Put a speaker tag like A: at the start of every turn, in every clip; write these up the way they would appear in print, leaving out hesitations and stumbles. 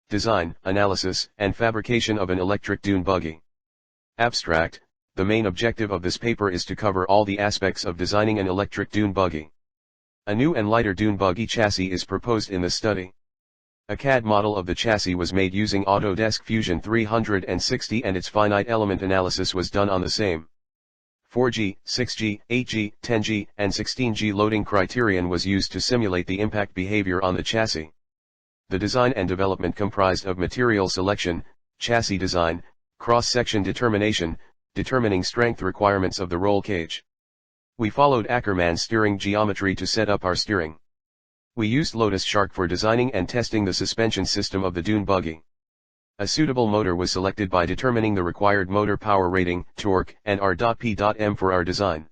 A: Design, Analysis, and Fabrication of an Electric Dune Buggy. Abstract: the main objective of this paper is to cover all the aspects of designing an electric dune buggy. A new and lighter dune buggy chassis is proposed in this study. A CAD model of the chassis was made using Autodesk Fusion 360 and its finite element analysis was done on the same 4G, 6G, 8G, 10G, and 16G loading criterion was used to simulate the impact behavior on the chassis. The design and development comprised of material selection, chassis design, cross-section determination, determining strength requirements of the roll cage. We followed Ackermann steering geometry to set up our steering. We used Lotus Shark for designing and testing the suspension system of the dune buggy. A suitable motor was selected by determining the required motor power rating, torque, and r.p.m for our design.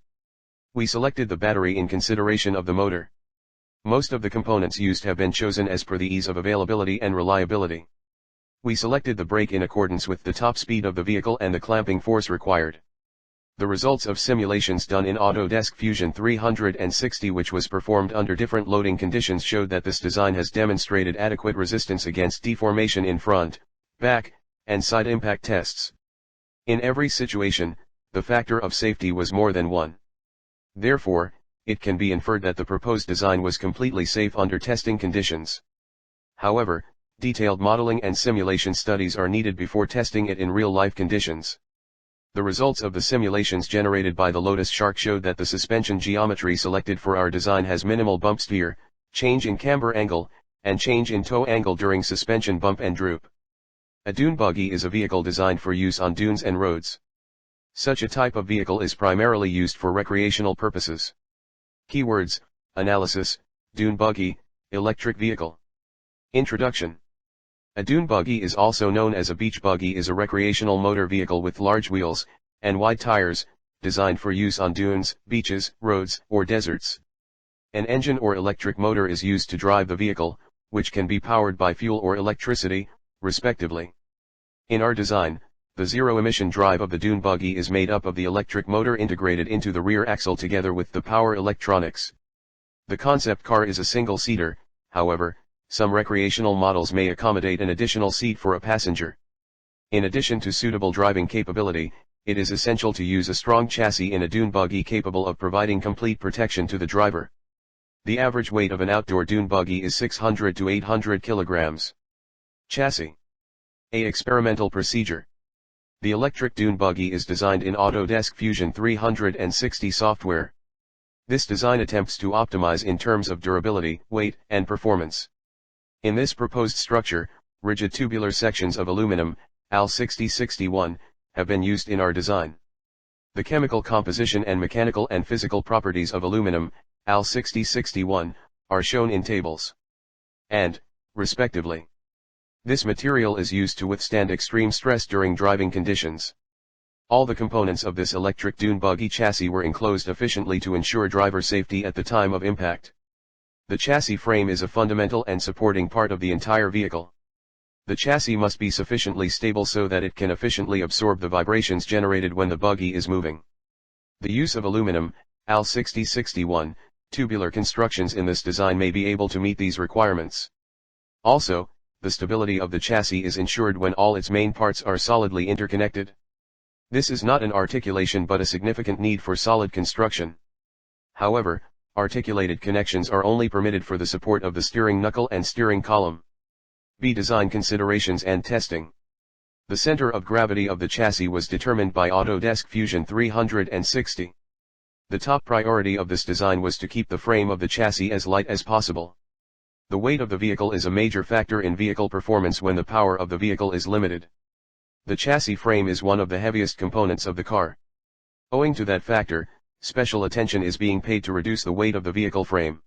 A: We selected the battery in consideration of the motor. Most of the components used have been chosen as per the ease of availability and reliability. We selected the brake in accordance with the top speed of the vehicle and the clamping force required. The results of simulations done in Autodesk Fusion 360, which was performed under different loading conditions, showed that this design has demonstrated adequate resistance against deformation in front, back, and side impact tests. In every situation, the factor of safety was more than 1. Therefore, it can be inferred that the proposed design was completely safe under testing conditions. However, detailed modeling and simulation studies are needed before testing it in real-life conditions. The results of the simulations generated by the Lotus Shark showed that the suspension geometry selected for our design has minimal bump steer, change in camber angle, and change in toe angle during suspension bump and droop. A dune buggy is a vehicle designed for use on dunes and roads. Such a type of vehicle is primarily used for recreational purposes. Keywords: Analysis, Dune Buggy, Electric Vehicle. Introduction. A dune buggy is also known as a beach buggy, is a recreational motor vehicle with large wheels and wide tires, designed for use on dunes, beaches, roads, or deserts. An engine or electric motor is used to drive the vehicle, which can be powered by fuel or electricity, respectively. In our design, the zero-emission drive of the dune buggy is made up of the electric motor integrated into the rear axle together with the power electronics. The concept car is a single-seater, however, some recreational models may accommodate an additional seat for a passenger. In addition to suitable driving capability, it is essential to use a strong chassis in a dune buggy capable of providing complete protection to the driver. The average weight of an outdoor dune buggy is 600 to 800 kilograms. Chassis. A experimental procedure. The electric dune buggy is designed in Autodesk Fusion 360 software. This design attempts to optimize in terms of durability, weight, and performance. In this proposed structure, rigid tubular sections of aluminum, Al 6061, have been used in our design. The chemical composition and mechanical and physical properties of aluminum, Al 6061, are shown in tables. And, respectively. This material is used to withstand extreme stress during driving conditions. All the components of this electric dune buggy chassis were enclosed efficiently to ensure driver safety at the time of impact. The chassis frame is a fundamental and supporting part of the entire vehicle. The chassis must be sufficiently stable so that it can efficiently absorb the vibrations generated when the buggy is moving. The use of aluminum, Al 6061, tubular constructions in this design may be able to meet these requirements. Also, the stability of the chassis is ensured when all its main parts are solidly interconnected. This is not an articulation but a significant need for solid construction. However, articulated connections are only permitted for the support of the steering knuckle and steering column. B. Design considerations and testing. The center of gravity of the chassis was determined by Autodesk Fusion 360. The top priority of this design was to keep the frame of the chassis as light as possible. The weight of the vehicle is a major factor in vehicle performance when the power of the vehicle is limited. The chassis frame is one of the heaviest components of the car. Owing to that factor, special attention is being paid to reduce the weight of the vehicle frame.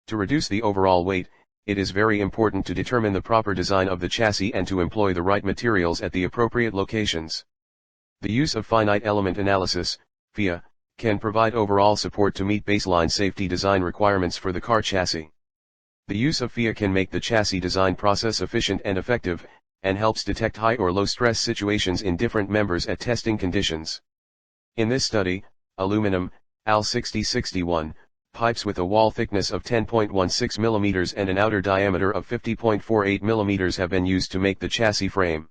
A: To reduce the overall weight, it is very important to determine the proper design of the chassis and to employ the right materials at the appropriate locations. The use of finite element analysis, FEA, can provide overall support to meet baseline safety design requirements for the car chassis. The use of FEA can make the chassis design process efficient and effective, and helps detect high or low stress situations in different members at testing conditions. In this study, aluminum, Al 6061, pipes with a wall thickness of 10.16 mm and an outer diameter of 50.48 mm have been used to make the chassis frame.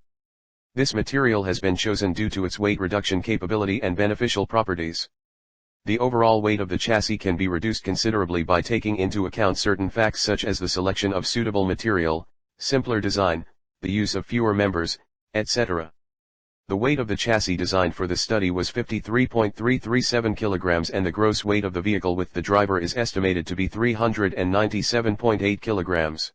A: This material has been chosen due to its weight reduction capability and beneficial properties. The overall weight of the chassis can be reduced considerably by taking into account certain facts such as the selection of suitable material, simpler design, the use of fewer members, etc. The weight of the chassis designed for the study was 53.337 kilograms and the gross weight of the vehicle with the driver is estimated to be 397.8 kilograms.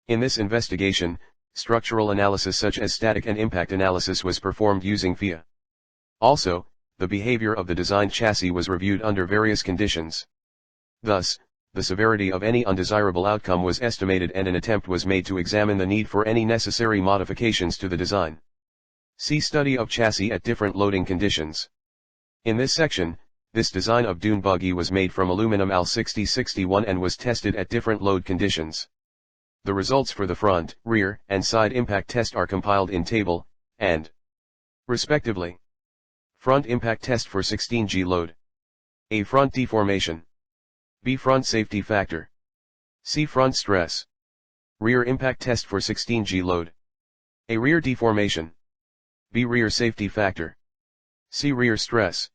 A: In this investigation, structural analysis such as static and impact analysis was performed using FIA. Also, the behavior of the designed chassis was reviewed under various conditions. Thus, the severity of any undesirable outcome was estimated and an attempt was made to examine the need for any necessary modifications to the design. See Study of chassis at different loading conditions. In this section, this design of Dune Buggy was made from aluminum Al6061 and was tested at different load conditions. The results for the front, rear, and side impact test are compiled in table, and respectively. Front impact test for 16G load. A. Front deformation. B. Front safety factor. C. Front stress. Rear impact test for 16G load. A. Rear deformation. B. Rear safety factor. C. Rear stress.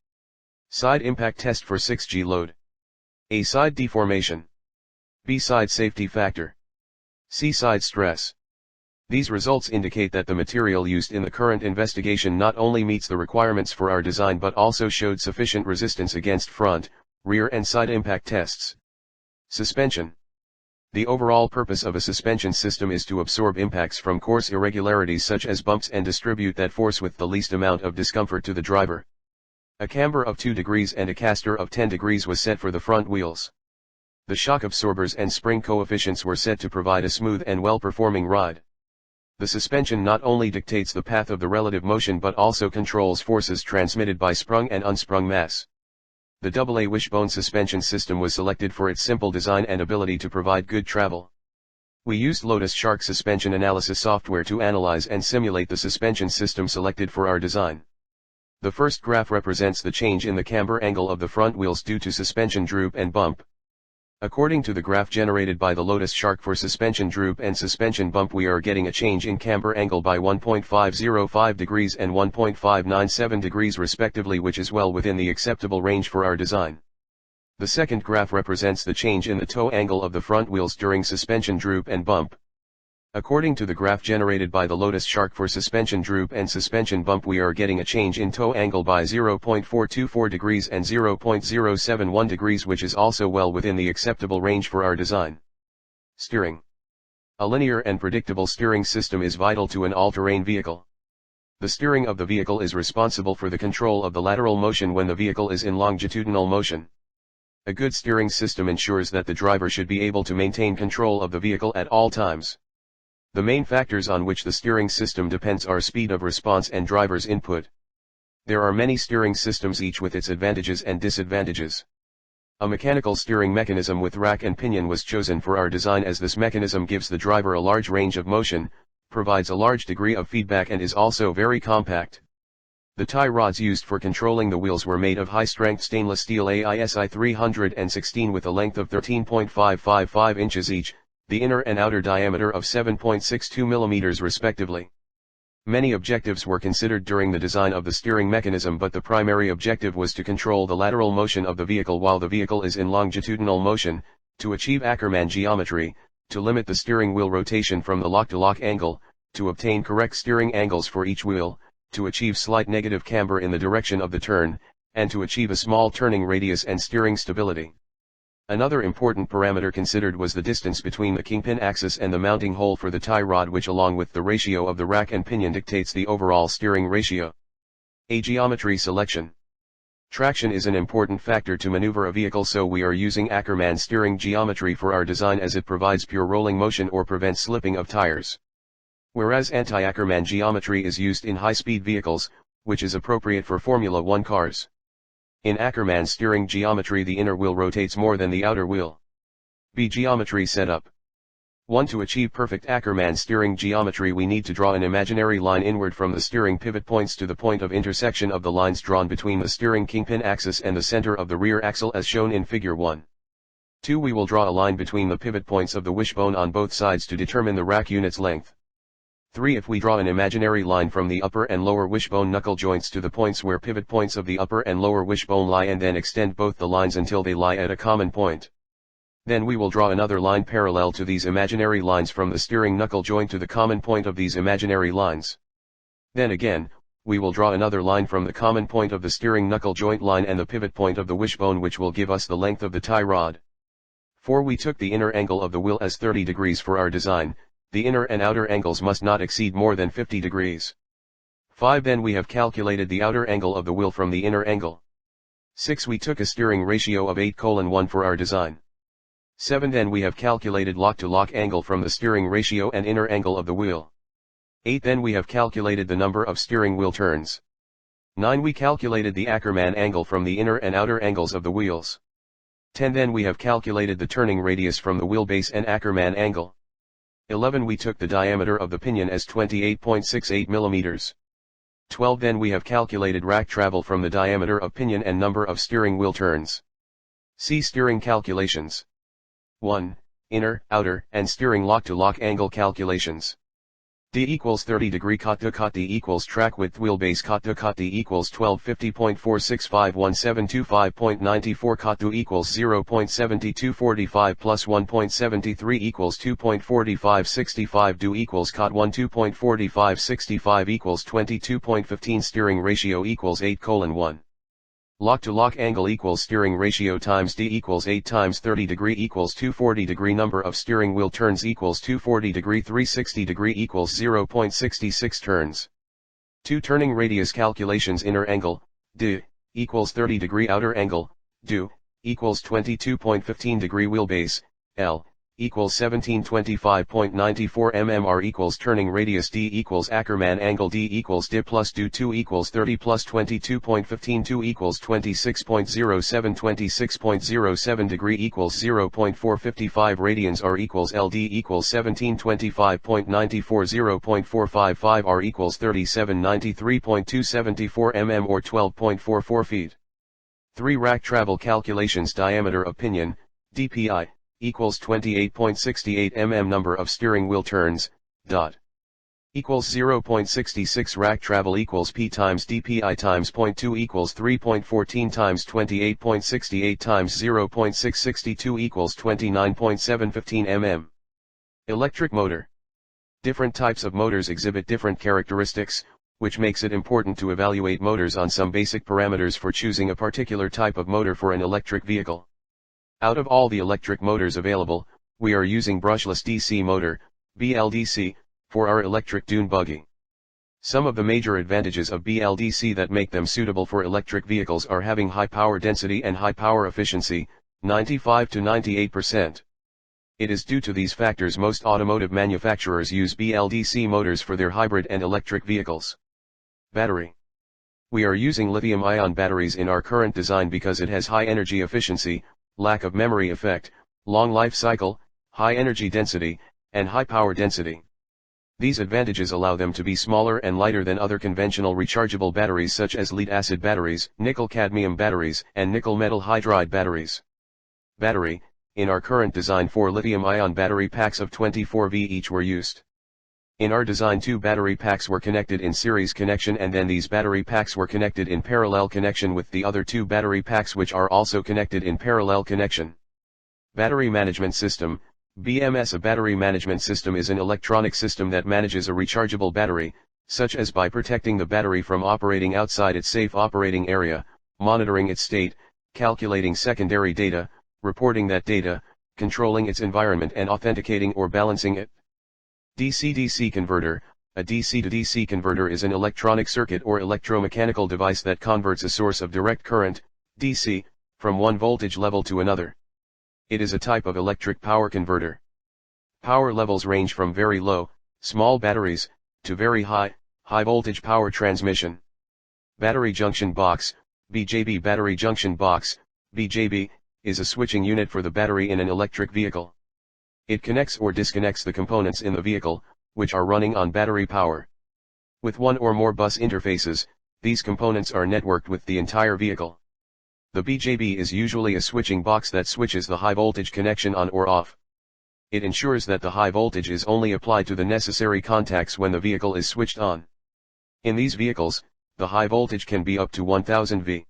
A: Side impact test for 6G load. A. Side deformation. B. Side safety factor. C. Side stress. These results indicate that the material used in the current investigation not only meets the requirements for our design but also showed sufficient resistance against front, rear and side impact tests. Suspension. The overall purpose of a suspension system is to absorb impacts from coarse irregularities such as bumps and distribute that force with the least amount of discomfort to the driver. A camber of 2 degrees and a caster of 10 degrees was set for the front wheels. The shock absorbers and spring coefficients were set to provide a smooth and well-performing ride. The suspension not only dictates the path of the relative motion but also controls forces transmitted by sprung and unsprung mass. The AA wishbone suspension system was selected for its simple design and ability to provide good travel. We used Lotus Shark suspension analysis software to analyze and simulate the suspension system selected for our design. The first graph represents the change in the camber angle of the front wheels due to suspension droop and bump. According to the graph generated by the Lotus Shark for suspension droop and suspension bump, we are getting a change in camber angle by 1.505 degrees and 1.597 degrees respectively, which is well within the acceptable range for our design. The second graph represents the change in the toe angle of the front wheels during suspension droop and bump. According to the graph generated by the Lotus Shark for suspension droop and suspension bump, we are getting a change in toe angle by 0.424 degrees and 0.071 degrees, which is also well within the acceptable range for our design. Steering. A linear and predictable steering system is vital to an all-terrain vehicle. The steering of the vehicle is responsible for the control of the lateral motion when the vehicle is in longitudinal motion. A good steering system ensures that the driver should be able to maintain control of the vehicle at all times. The main factors on which the steering system depends are speed of response and driver's input. There are many steering systems, each with its advantages and disadvantages. A mechanical steering mechanism with rack and pinion was chosen for our design, as this mechanism gives the driver a large range of motion, provides a large degree of feedback, and is also very compact. The tie rods used for controlling the wheels were made of high-strength stainless steel AISI 316 with a length of 13.555 inches each, the inner and outer diameter of 7.62 mm respectively. Many objectives were considered during the design of the steering mechanism, but the primary objective was to control the lateral motion of the vehicle while the vehicle is in longitudinal motion, to achieve Ackermann geometry, to limit the steering wheel rotation from the lock-to-lock angle, to obtain correct steering angles for each wheel, to achieve slight negative camber in the direction of the turn, and to achieve a small turning radius and steering stability. Another important parameter considered was the distance between the kingpin axis and the mounting hole for the tie rod, which along with the ratio of the rack and pinion dictates the overall steering ratio. A. Geometry selection. Traction is an important factor to maneuver a vehicle, so we are using Ackermann steering geometry for our design, as it provides pure rolling motion or prevents slipping of tires. Whereas anti-Ackermann geometry is used in high-speed vehicles, which is appropriate for Formula 1 cars. In Ackermann steering geometry, the inner wheel rotates more than the outer wheel. B. Geometry setup. 1. To achieve perfect Ackermann steering geometry, we need to draw an imaginary line inward from the steering pivot points to the point of intersection of the lines drawn between the steering kingpin axis and the center of the rear axle, as shown in Figure 1. 2. We will draw a line between the pivot points of the wishbone on both sides to determine the rack unit's length. 3. If we draw an imaginary line from the upper and lower wishbone knuckle joints to the points where pivot points of the upper and lower wishbone lie and then extend both the lines until they lie at a common point. Then we will draw another line parallel to these imaginary lines from the steering knuckle joint to the common point of these imaginary lines. Then again, we will draw another line from the common point of the steering knuckle joint line and the pivot point of the wishbone, which will give us the length of the tie rod. 4. We took the inner angle of the wheel as 30 degrees for our design. The inner and outer angles must not exceed more than 50 degrees. 5. Then we have calculated the outer angle of the wheel from the inner angle. 6. We took a steering ratio of 8:1 for our design. 7. Then we have calculated lock-to-lock angle from the steering ratio and inner angle of the wheel. 8. Then we have calculated the number of steering wheel turns. 9. We calculated the Ackermann angle from the inner and outer angles of the wheels. 10. Then we have calculated the turning radius from the wheelbase and Ackermann angle. 11. We took the diameter of the pinion as 28.68 mm. 12. Then we have calculated rack travel from the diameter of pinion and number of steering wheel turns. See steering calculations. 1. Inner, outer, and steering lock-to-lock angle calculations. D equals 30 degree cot to cot D equals track width wheelbase cot to cot D equals 1250.465172.5.94 cot to equals 0.7245 plus 1.73 equals 2.4565 do equals cot 1 2.4565 equals 22.15 steering ratio equals 8:1. Lock-to-lock angle equals steering ratio times D equals 8 times 30 degree equals 240 degree number of steering wheel turns equals 240 degree 360 degree equals 0.66 turns. 2. Turning radius calculations inner angle, D, equals 30 degree outer angle, D, equals 22.15 degree wheelbase, L, equals 1725.94 mm R equals turning radius D equals Ackermann angle D equals D plus D 2 equals 30 plus 22.15 2 equals 26.07 26.07 degree equals 0.455 radians R equals LD equals 1725.94 0.455 R equals 3793.274 mm or 12.44 feet. 3. Rack travel calculations diameter of pinion, DPI, equals 28.68 mm number of steering wheel turns, dot. Equals 0.66 rack travel equals P times DPI times 0.2 equals 3.14 times 28.68 times 0.662 equals 29.715 mm. Electric motor. Different types of motors exhibit different characteristics, which makes it important to evaluate motors on some basic parameters for choosing a particular type of motor for an electric vehicle. Out of all the electric motors available, we are using brushless DC motor, BLDC, for our electric Dune Buggy. Some of the major advantages of BLDC that make them suitable for electric vehicles are having high power density and high power efficiency, 95 to 98%. It is due to these factors most automotive manufacturers use BLDC motors for their hybrid and electric vehicles. Battery. We are using lithium-ion batteries in our current design because it has high energy efficiency, lack of memory effect, long life cycle, high energy density, and high power density. These advantages allow them to be smaller and lighter than other conventional rechargeable batteries such as lead-acid batteries, nickel-cadmium batteries, and nickel-metal hydride batteries. Battery. In our current design 4 lithium-ion battery packs of 24V each were used. In our design 2 battery packs were connected in series connection and then these battery packs were connected in parallel connection with the other 2 battery packs which are also connected in parallel connection. Battery Management System, BMS. A battery management system is an electronic system that manages a rechargeable battery, such as by protecting the battery from operating outside its safe operating area, monitoring its state, calculating secondary data, reporting that data, controlling its environment and authenticating or balancing it. DC-DC converter. A DC-to-DC converter is an electronic circuit or electromechanical device that converts a source of direct current, DC, from one voltage level to another. It is a type of electric power converter. Power levels range from very low, small batteries, to very high, high voltage power transmission. Battery junction box, BJB. Battery junction box, BJB, is a switching unit for the battery in an electric vehicle. It connects or disconnects the components in the vehicle, which are running on battery power. With one or more bus interfaces, these components are networked with the entire vehicle. The BJB is usually a switching box that switches the high voltage connection on or off. It ensures that the high voltage is only applied to the necessary contacts when the vehicle is switched on. In these vehicles, the high voltage can be up to 1000 V.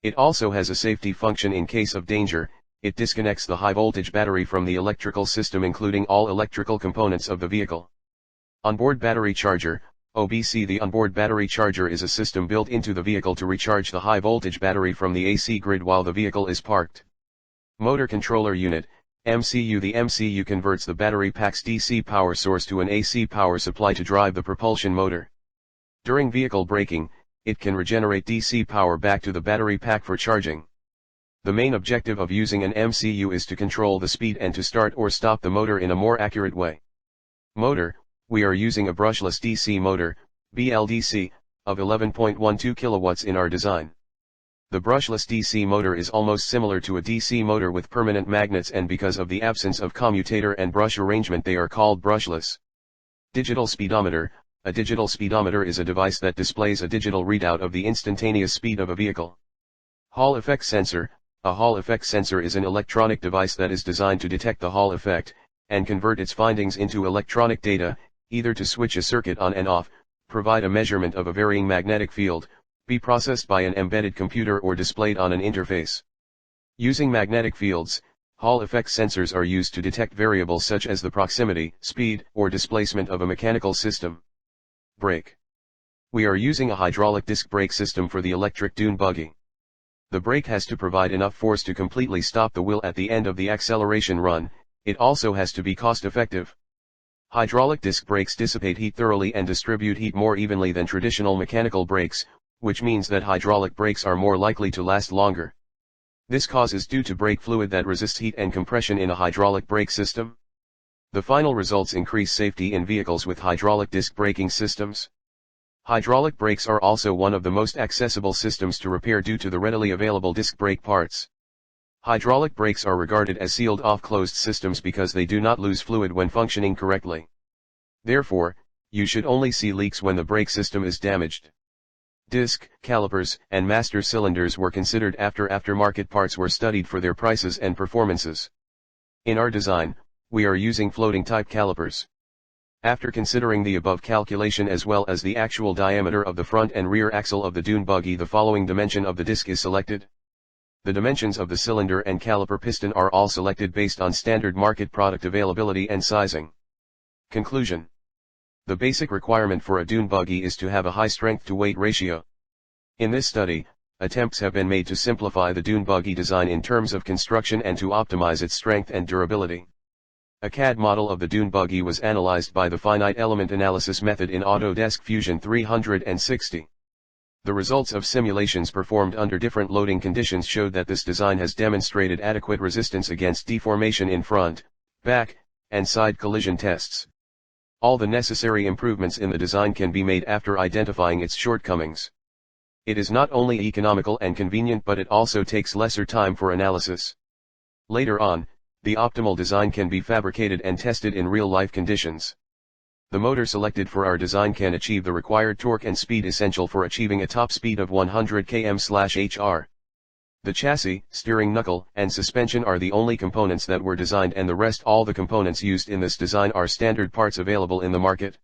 A: It also has a safety function in case of danger. It disconnects the high voltage battery from the electrical system including all electrical components of the vehicle. Onboard battery charger, OBC. The onboard battery charger is a system built into the vehicle to recharge the high voltage battery from the AC grid while the vehicle is parked. Motor controller unit, MCU. The MCU converts the battery pack's DC power source to an AC power supply to drive the propulsion motor. During vehicle braking, it can regenerate DC power back to the battery pack for charging. The main objective of using an MCU is to control the speed and to start or stop the motor in a more accurate way. Motor, we are using a brushless DC motor, BLDC, of 11.12 kilowatts in our design. The brushless DC motor is almost similar to a DC motor with permanent magnets, and because of the absence of commutator and brush arrangement they are called brushless. Digital speedometer. A digital speedometer is a device that displays a digital readout of the instantaneous speed of a vehicle. Hall effect sensor. A Hall effect sensor is an electronic device that is designed to detect the Hall effect, and convert its findings into electronic data, either to switch a circuit on and off, provide a measurement of a varying magnetic field, be processed by an embedded computer or displayed on an interface. Using magnetic fields, Hall effect sensors are used to detect variables such as the proximity, speed, or displacement of a mechanical system. Brake. We are using a hydraulic disc brake system for the electric Dune Buggy. The brake has to provide enough force to completely stop the wheel at the end of the acceleration run. It also has to be cost-effective. Hydraulic disc brakes dissipate heat thoroughly and distribute heat more evenly than traditional mechanical brakes, which means that hydraulic brakes are more likely to last longer. This cause is due to brake fluid that resists heat and compression in a hydraulic brake system. The final results increase safety in vehicles with hydraulic disc braking systems. Hydraulic brakes are also one of the most accessible systems to repair due to the readily available disc brake parts. Hydraulic brakes are regarded as sealed-off closed systems because they do not lose fluid when functioning correctly. Therefore, you should only see leaks when the brake system is damaged. Disc, calipers, and master cylinders were considered after aftermarket parts were studied for their prices and performances. In our design, we are using floating-type calipers. After considering the above calculation as well as the actual diameter of the front and rear axle of the Dune Buggy, the following dimension of the disc is selected. The dimensions of the cylinder and caliper piston are all selected based on standard market product availability and sizing. Conclusion. The basic requirement for a Dune Buggy is to have a high strength-to-weight ratio. In this study, attempts have been made to simplify the Dune Buggy design in terms of construction and to optimize its strength and durability. A CAD model of the Dune Buggy was analyzed by the Finite Element Analysis method in Autodesk Fusion 360. The results of simulations performed under different loading conditions showed that this design has demonstrated adequate resistance against deformation in front, back, and side collision tests. All the necessary improvements in the design can be made after identifying its shortcomings. It is not only economical and convenient, but it also takes lesser time for analysis. Later on, the optimal design can be fabricated and tested in real-life conditions. The motor selected for our design can achieve the required torque and speed essential for achieving a top speed of 100 km/h. The chassis, steering knuckle, and suspension are the only components that were designed, and the rest all the components used in this design are standard parts available in the market.